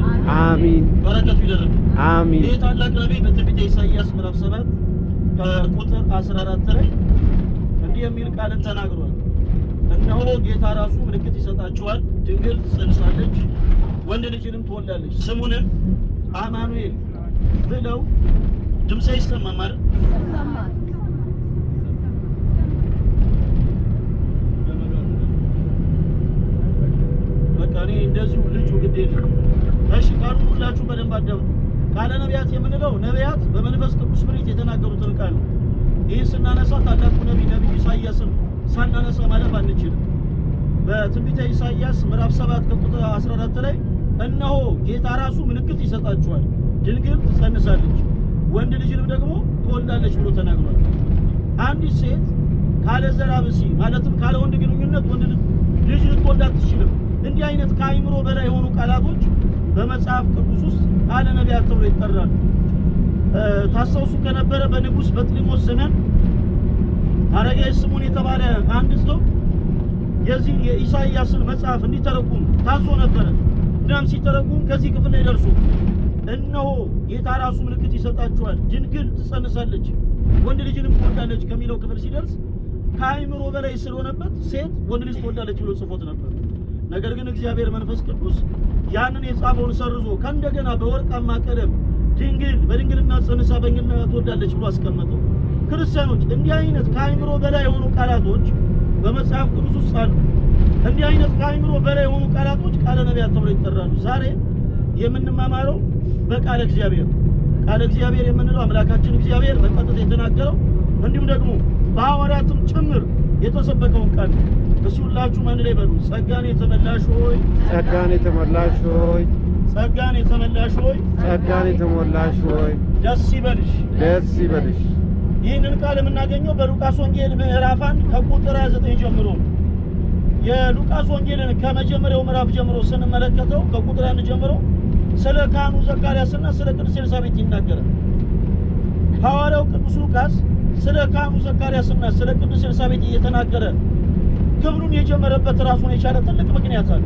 ይባርክልን። አሜን። በረከቱ ይደረግ። አሜን። ይህ ታላቅ ነቢይ በትንቢተ ኢሳይያስ ምዕራፍ 7 ከቁጥር 14 ላይ እንዲህ የሚል ቃልን ተናግሯል። እነሆ ጌታ ራሱ ምልክት ይሰጣችኋል፣ ድንግል ትጸንሳለች፣ ወንድ ልጅንም ትወልዳለች፣ ስሙንም አማኑኤል ብለው ድምጼ ይሰማማል። በቃ እኔ እንደዚሁ ልጁ ግዴ ነው። እሺ ቃሉን ሁላችሁ በደንብ አዳምጡ። ቃለ ነቢያት የምንለው ነቢያት በመንፈስ ቅዱስ ብሪት የተናገሩትን ቃል ነው። ይህን ስናነሳ ታላቁ ነቢይ ኢሳይያስን ሳናነሳ ማለፍ አንችልም። በትንቢተ ኢሳይያስ ምዕራፍ 7 ከቁጥር 14 ላይ እነሆ ጌታ ራሱ ምልክት ይሰጣችኋል፣ ድንግል ትጸንሳለች፣ ወንድ ልጅንም ደግሞ ትወልዳለች ብሎ ተናግሯል። አንዲት ሴት ካለ ዘር ብሲ ማለትም ካለ ወንድ ግንኙነት ወንድ ልጅ ልትወልድ አትችልም። እንዲህ አይነት ከአይምሮ በላይ የሆኑ ቃላቶች በመጽሐፍ ቅዱስ ውስጥ ቃለ ነቢያት ተብሎ ይጠራሉ። ታስታውሱ ከነበረ በንጉሥ በጥሊሞስ ዘመን አረጋዊ ስምዖን የተባለ አንድ ሰው የዚህ የኢሳይያስን መጽሐፍ እንዲተረጉም ታዞ ነበረ። እናም ሲተረጉም ከዚህ ክፍል ላይ ደርሶ እነሆ ጌታ ራሱ ምልክት ይሰጣችኋል፣ ድንግል ትጸንሳለች፣ ወንድ ልጅንም ትወልዳለች ከሚለው ክፍል ሲደርስ ከአይምሮ በላይ ስለሆነበት ሴት ወንድ ልጅ ትወልዳለች ብሎ ጽፎት ነበር። ነገር ግን እግዚአብሔር መንፈስ ቅዱስ ያንን የጻፈውን ሰርዞ ከእንደገና በወርቃማ ቀለም ድንግል በድንግልና ጸንሳ በእንግልና ትወልዳለች ብሎ አስቀመጠው። ክርስቲያኖች እንዲህ አይነት ከአይምሮ በላይ የሆኑ ቃላቶች በመጽሐፍ ቅዱስ ውስጥ አሉ። እንዲህ አይነት ከአይምሮ በላይ የሆኑ ቃላቶች ቃለ ነቢያት ተብሎ ይጠራሉ። ዛሬ የምንማማረው በቃለ እግዚአብሔር ቃለ እግዚአብሔር የምንለው አምላካችን እግዚአብሔር በቀጥታ የተናገረው እንዲሁም ደግሞ በሐዋርያትም ጭምር የተሰበከውን ቃል ነው። እሱ ሁላችሁ አንድ ላይ በሉ። ጸጋን የተመላሽ ሆይ፣ ጸጋን የተሞላሽ ሆይ፣ ጸጋን የተመላሽ ሆይ፣ ጸጋን የተሞላሽ ሆይ ደስ ይበልሽ፣ ደስ ይበልሽ። ይህንን ቃል የምናገኘው በሉቃስ ወንጌል ምዕራፍ 1 ከቁጥር 29 ጀምሮ ነው። የሉቃስ ወንጌልን ከመጀመሪያው ምዕራፍ ጀምሮ ስንመለከተው ከቁጥር 1 ጀምሮ ስለ ካህኑ ዘካርያስና ስለ ቅድስት ኤልሳቤጥ ይናገራል። ሐዋርያው ቅዱስ ሉቃስ ስለ ካህኑ ዘካርያስና ስለ ቅድስት ኤልሳቤጥ እየተናገረ ክፍሉን የጀመረበት ራሱን የቻለ ትልቅ ምክንያት አለ።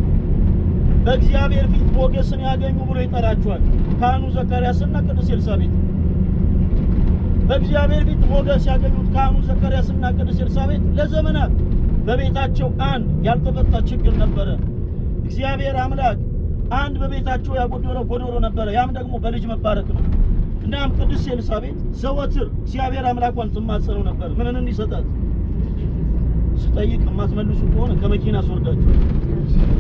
በእግዚአብሔር ፊት ሞገስን ያገኙ ብሎ ይጠራቸዋል ካህኑ ዘካርያስና ቅድስት ኤልሳቤጥ። በእግዚአብሔር ፊት ሞገስ ያገኙት ካህኑ ዘካርያስና ቅድስት ኤልሳቤጥ ለዘመናት በቤታቸው አንድ ያልተፈታ ችግር ነበረ። እግዚአብሔር አምላክ አንድ በቤታቸው ያጎደለው ጎደሎ ነበረ። ያም ደግሞ በልጅ መባረክ ነው። እናም ቅድስት ኤልሳቤጥ ዘወትር እግዚአብሔር አምላኳን ትማጸነው ነበር። ምንን እንዲሰጣት ስጠይቅ የማትመልሱ ከሆነ ከመኪና አስወርዳችሁ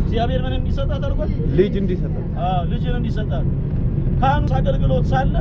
እግዚአብሔር ምን እንዲሰጣት አድርጓል? ልጅ እንዲሰጣት። ልጅን እንዲሰጣት ካህኑ አገልግሎት ሳለ